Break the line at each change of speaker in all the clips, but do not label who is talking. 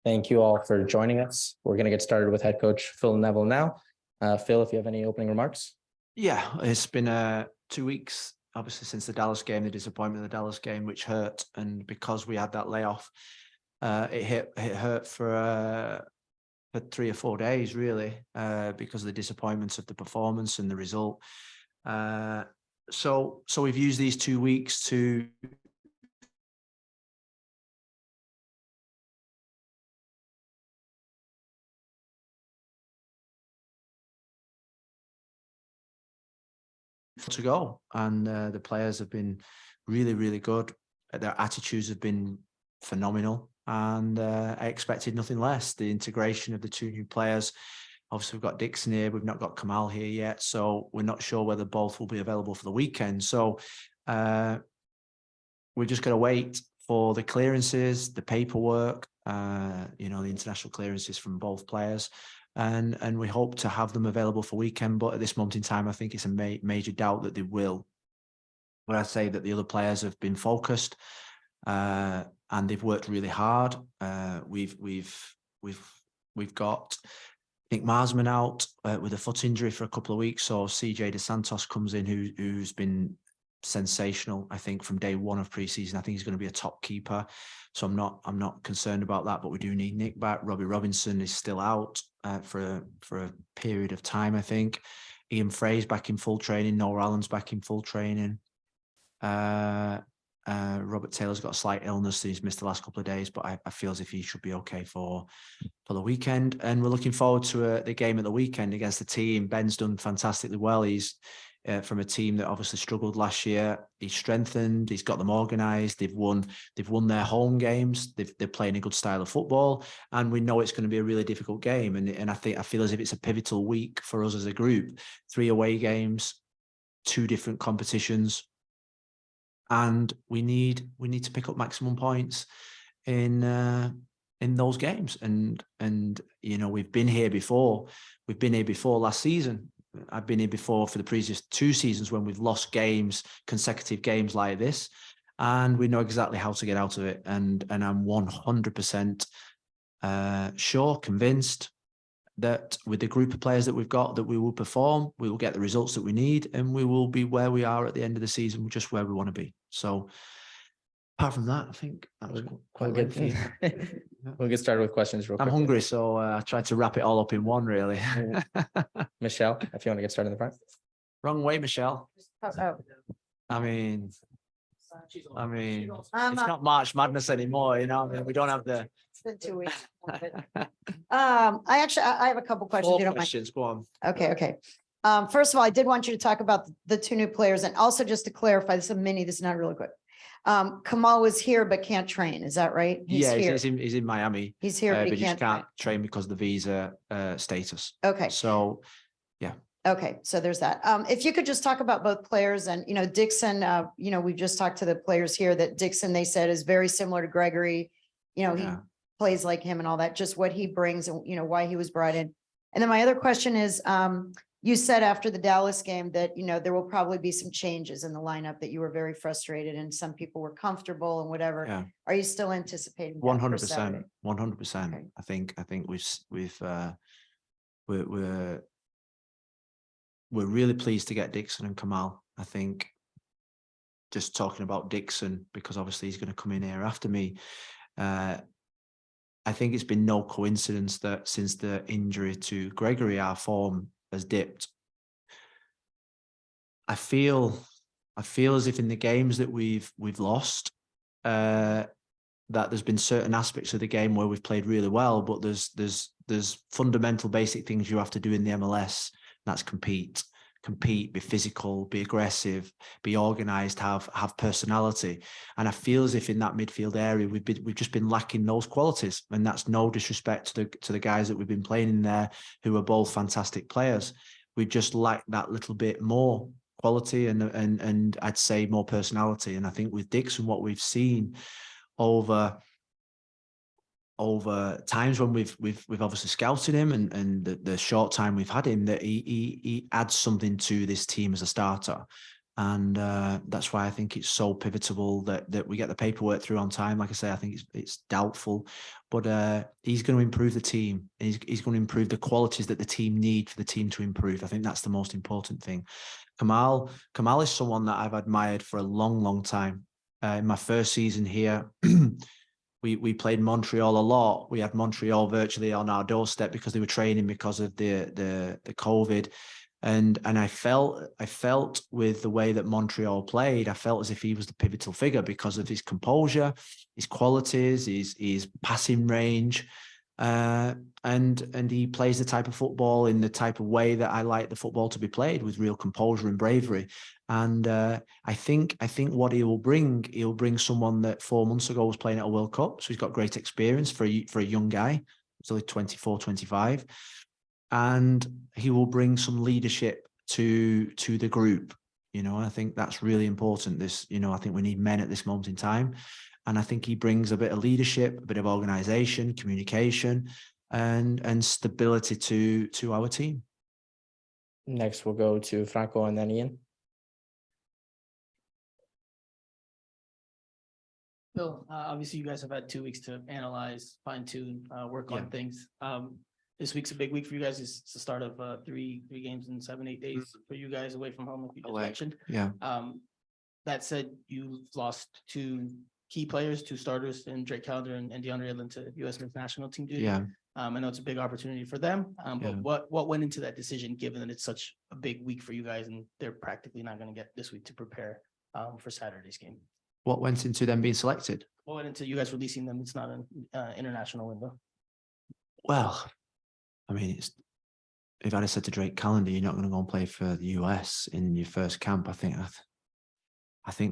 Thank you all for joining us. We're going to get started with head coach Phil Neville now. Phil, if you have any opening remarks.
Yeah, it's been 2 weeks, obviously, since the Dallas game, the disappointment of the Dallas game, which hurt. And because we had that layoff, it hurt for 3 or 4 days, really, because of the disappointments of the performance and the result. So we've used these 2 weeks to go, and the players have been really good. Their attitudes have been phenomenal, and I expected nothing less. The integration of the 2 new players. Obviously, we've got Dixon here. We've not got Kamal here yet, so we're not sure whether both will be available for the weekend. So we're just going to wait for the clearances, the paperwork, the international clearances from both players. And we hope to have them available for weekend. But at this moment in time, I think it's a major doubt that they will. But I'd say that the other players have been focused and they've worked really hard. We've got, I think, Marsman out with a foot injury for a couple of weeks. So CJ De Santos comes in, who's been sensational, I think, from day one of preseason. I think he's going to be a top keeper. So I'm not concerned about that, but we do need Nick back. Robbie Robinson is still out for a period of time, I think. Ian Frey's back in full training. Noah Allen's back in full training. Robert Taylor's got a slight illness, so he's missed the last couple of days, but I feel as if he should be okay for the weekend. And we're looking forward to the game at the weekend against the team. Ben's done fantastically well. He's from a team that obviously struggled last year. He's strengthened. He's got them organised. They've won their home games. They're playing a good style of football, and we know it's going to be a really difficult game. And I feel as if it's a pivotal week for us as a group. 3 away games, 2 different competitions, and we need to pick up maximum points in those games. And we've been here before. We've been here before last season. I've been here before for the previous 2 seasons when we've lost games, consecutive games like this, and we know exactly how to get out of it. And I'm 100% sure, convinced that with the group of players that we've got, that we will perform, we will get the results that we need, and we will be where we are at the end of the season, just where we want to be. So apart from that, I think that was quite good.
We'll get started with questions real quick.
I'm hungry, so I tried to wrap it all up in one, really.
Michelle, if you want to get started in the front.
Wrong way, Michelle.
Oh.
I mean, it's not March Madness anymore, we don't have the.
It's been 2 weeks. I have a couple questions.
4
if you don't
questions. Go on.
mind. Okay. First of all, I did want you to talk about the 2 new players, and also just to clarify, this is not really quick. Kamal was here but can't train. Is that right?
He's in Miami.
He's here,
but
he
just can't train because of the visa status.
Okay.
So, yeah.
Okay, so there's that. If you could just talk about both players, and Dixon. We've just talked to the players here that Dixon, they said, is very similar to Gregory. He plays like him and all that. Just what he brings and why he was brought in. And then my other question is, you said after the Dallas game that, there will probably be some changes in the lineup, that you were very frustrated and some people were comfortable and whatever.
Yeah.
Are you still anticipating?
100%. 100%. Okay. I think we're really pleased to get Dixon and Kamal. I think just talking about Dixon, because obviously he's going to come in here after me. I think it's been no coincidence that since the injury to Gregory, our form has dipped. I feel as if in the games that we've lost, that there's been certain aspects of the game where we've played really well, but there's fundamental basic things you have to do in the MLS. That's compete, be physical, be aggressive, be organized, have personality. And I feel as if in that midfield area we've just been lacking those qualities. And that's no disrespect to the guys that we've been playing in there, who are both fantastic players. We just lack that little bit more quality and I'd say more personality. And I think with Dixon, what we've seen over times when we've obviously scouted him and the short time we've had him, that he adds something to this team as a starter. And that's why I think it's so pivotal that we get the paperwork through on time. Like I say, I think it's doubtful, but he's going to improve the team. He's going to improve the qualities that the team need for the team to improve. I think that's the most important thing. Kamal is someone that I've admired for a long, long time. In my first season here, we played Montreal a lot. We had Montreal virtually on our doorstep because they were training because of the COVID. And I felt with the way that Montreal played, I felt as if he was the pivotal figure because of his composure, his qualities, his passing range, and he plays the type of football in the type of way that I like the football to be played, with real composure and bravery. And I think what he'll bring someone that 4 months ago was playing at a World Cup, so he's got great experience for a young guy. He's only 24, 25. And he will bring some leadership to the group. I think that's really important. I think we need men at this moment in time. And I think he brings a bit of leadership, a bit of organization, communication, and stability to our team.
Next, we'll go to Franco and then Ian.
Phil, obviously you guys have had 2 weeks to analyze, fine tune, work on things. This week's a big week for you guys. It's the start of three games in 7-8 days for you guys away from home, like you just mentioned.
Yeah.
That said, you lost 2 key players, 2 starters in Drake Callender and DeAndre Edlin to U.S. men's national team duty.
Yeah.
I know it's a big opportunity for them, but what went into that decision, given that it's such a big week for you guys and they're practically not going to get this week to prepare for Saturday's game?
What went into them being selected?
What went into you guys releasing them? It's not an international window.
Well, I mean, if I'd have said to Drake Callender, you're not going to go and play for the US in your first camp, I think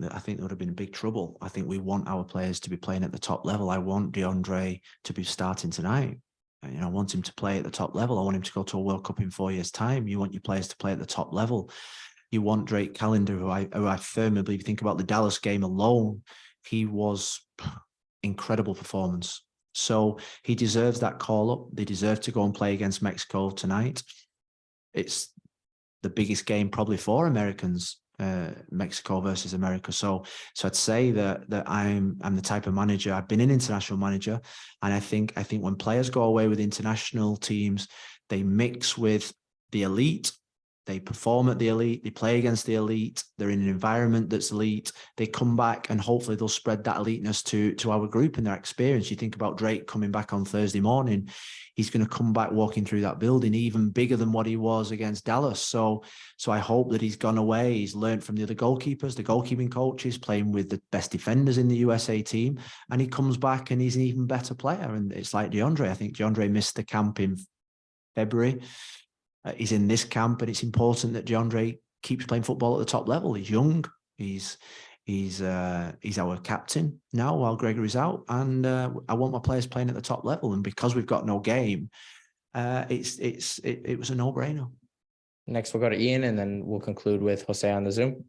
there would have been big trouble. I think we want our players to be playing at the top level. I want DeAndre to be starting tonight. I want him to play at the top level. I want him to go to a World Cup in 4 years' time. You want your players to play at the top level. You want Drake Callender, who I firmly believe, think about the Dallas game alone, he was incredible performance. So he deserves that call up. They deserve to go and play against Mexico tonight. It's the biggest game probably for Americans, Mexico versus America. So I'd say that I'm the type of manager. I've been an international manager, and I think when players go away with international teams, they mix with the elite. They perform at the elite, they play against the elite, they're in an environment that's elite, they come back and hopefully they'll spread that eliteness to our group and their experience. You think about Drake coming back on Thursday morning, he's going to come back walking through that building even bigger than what he was against Dallas. So I hope that he's gone away, he's learned from the other goalkeepers, the goalkeeping coaches, playing with the best defenders in the USA team, and he comes back and he's an even better player. And it's like DeAndre. I think DeAndre missed the camp in February. He's in this camp, and it's important that DeAndre keeps playing football at the top level. He's young. He's our captain now while Gregory's out, and I want my players playing at the top level. And because we've got no game, it was a no-brainer.
Next, we'll go to Ian, and then we'll conclude with Jose on the Zoom.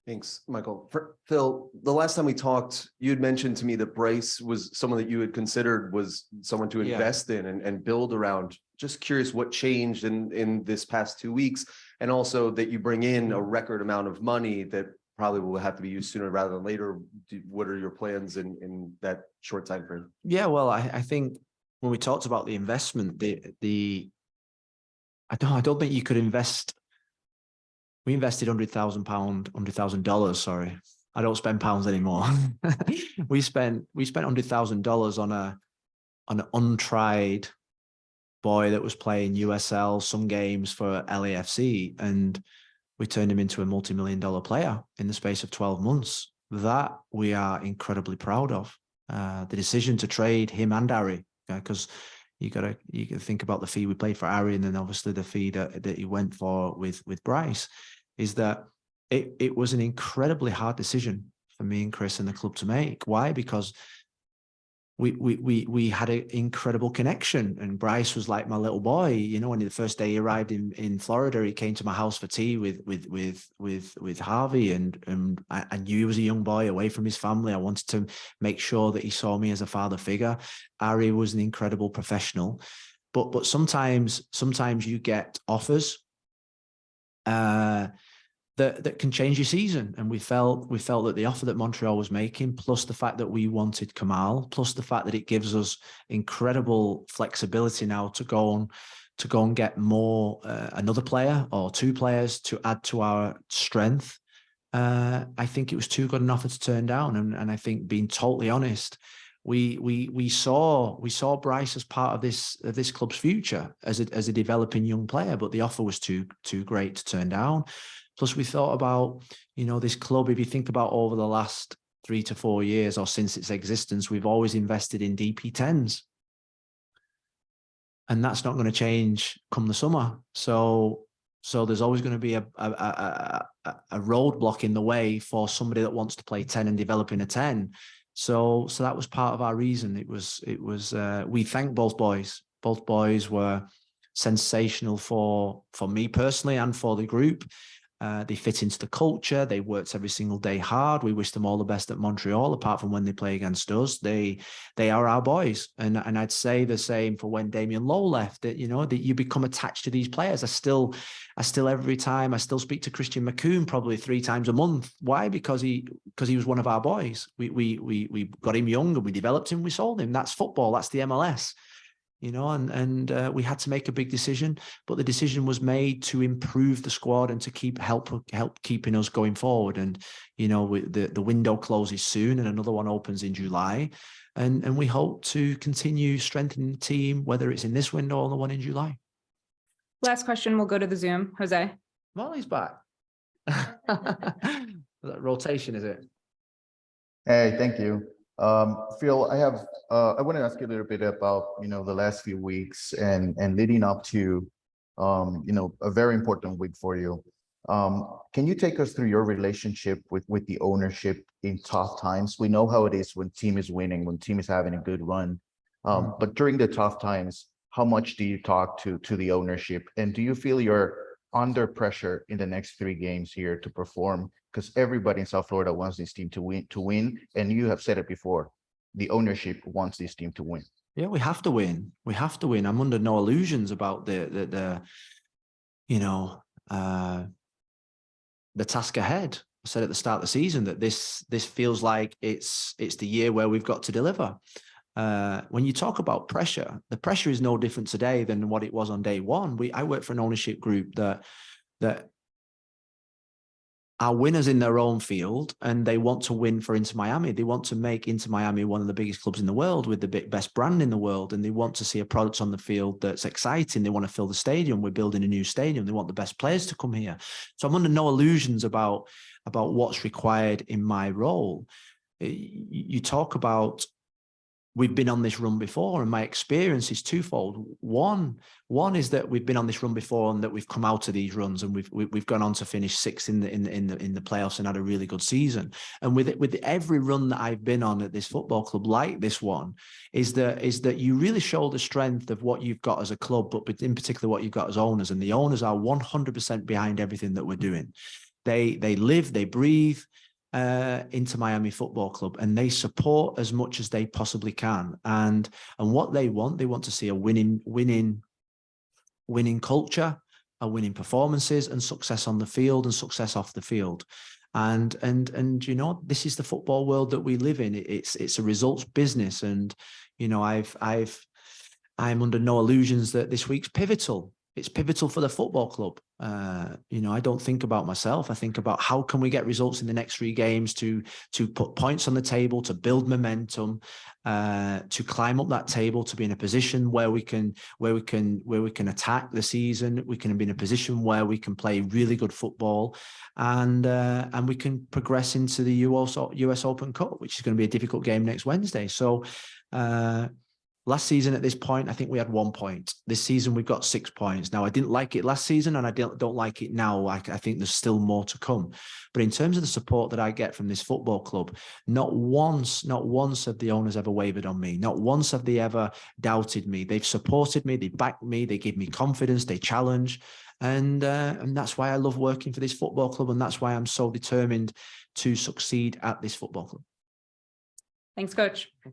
Thanks, Michael. Phil, the last time we talked, you had mentioned to me that Bryce was someone that you had considered was someone to invest in and build around. Just curious what changed in this past 2 weeks, and also that you bring in a record amount of money that probably will have to be used sooner rather than later. What are your plans in that short time frame?
Yeah, well, I think when we talked about the investment, I don't think you could invest. We invested $100,000, sorry. I don't spend pounds anymore. we spent $100,000 on an untried boy that was playing USL, some games for LAFC, and we turned him into a multi-million-dollar player in the space of 12 months. That we are incredibly proud of. The decision to trade him and Ari, because you can think about the fee we paid for Ari, and then obviously the fee that he went for with Bryce, is that it was an incredibly hard decision for me and Chris and the club to make. Why? Because we had an incredible connection, and Bryce was like my little boy. When the first day he arrived in Florida, he came to my house for tea with Harvey, and I knew he was a young boy away from his family. I wanted to make sure that he saw me as a father figure. Ari was an incredible professional, but sometimes you get offers that can change your season. And we felt that the offer that Montreal was making, plus the fact that we wanted Kamal, plus the fact that it gives us incredible flexibility now to go and get more, another player or two players to add to our strength. I think it was too good an offer to turn down. And I think, being totally honest, we saw Bryce as part of this club's future as a developing young player, but the offer was too great to turn down. Plus, we thought about, this club, if you think about over the last 3 to 4 years or since its existence, we've always invested in DP10s. And that's not going to change come the summer. So there's always going to be a roadblock in the way for somebody that wants to play 10 and develop in a 10. So that was part of our reason. It was we thank both boys. Both boys were sensational for me personally and for the group. They fit into the culture. They worked every single day hard. We wish them all the best at Montreal, apart from when they play against us. They are our boys. And I'd say the same for when Damien Lowe left, that, that you become attached to these players. I still every time I still speak to Christian McCoon probably 3 times a month. Why? Because he was one of our boys. We got him young and we developed him. We sold him. That's football. That's the MLS. And we had to make a big decision, but the decision was made to improve the squad and to help keeping us going forward. And, the window closes soon and another one opens in July. And we hope to continue strengthening the team, whether it's in this window or the one in July.
Last question, we'll go to the Zoom. Jose.
Molly's back. Rotation, is it?
Hey, thank you. Phil, I want to ask you a little bit about, the last few weeks and leading up to, a very important week for you. Can you take us through your relationship with the ownership in tough times? We know how it is when team is winning, when team is having a good run. But during the tough times, how much do you talk to the ownership? And do you feel you're under pressure in the next 3 games here to perform? Because everybody in South Florida wants this team to win. And you have said it before, the ownership wants this team to win.
Yeah, we have to win. We have to win. I'm under no illusions about the task ahead. I said at the start of the season that this feels like it's the year where we've got to deliver. When you talk about pressure, the pressure is no different today than what it was on day one. I work for an ownership group that are winners in their own field, and they want to win for Inter Miami. They want to make Inter Miami one of the biggest clubs in the world with the best brand in the world, and they want to see a product on the field that's exciting. They want to fill the stadium. We're building a new stadium. They want the best players to come here. So I'm under no illusions about what's required in my role. You talk about, we've been on this run before, and my experience is twofold. One is that we've been on this run before, and that we've come out of these runs, and we've gone on to finish 6th in the playoffs and had a really good season. And with every run that I've been on at this football club, like this one, is that you really show the strength of what you've got as a club, but in particular what you've got as owners. And the owners are 100% behind everything that we're doing. They live, they breathe Inter Miami Football Club, and they support as much as they possibly can. And what they want to see a winning culture, a winning performances, and success on the field and success off the field. And this is the football world that we live in. It's a results business, and I'm under no illusions that this week's pivotal. It's pivotal for the football club. I don't think about myself. I think about how can we get results in the next 3 games to put points on the table, to build momentum, to climb up that table, to be in a position where we can attack the season. We can be in a position where we can play really good football, and we can progress into the US Open Cup, which is going to be a difficult game next Wednesday. So. Last season at this point, I think we had 1 point. This season, we've got 6 points. Now, I didn't like it last season, and I don't like it now. I think there's still more to come. But in terms of the support that I get from this football club, not once have the owners ever wavered on me. Not once have they ever doubted me. They've supported me. They backed me. They give me confidence. They challenge. And that's why I love working for this football club. And that's why I'm so determined to succeed at this football club.
Thanks, Coach.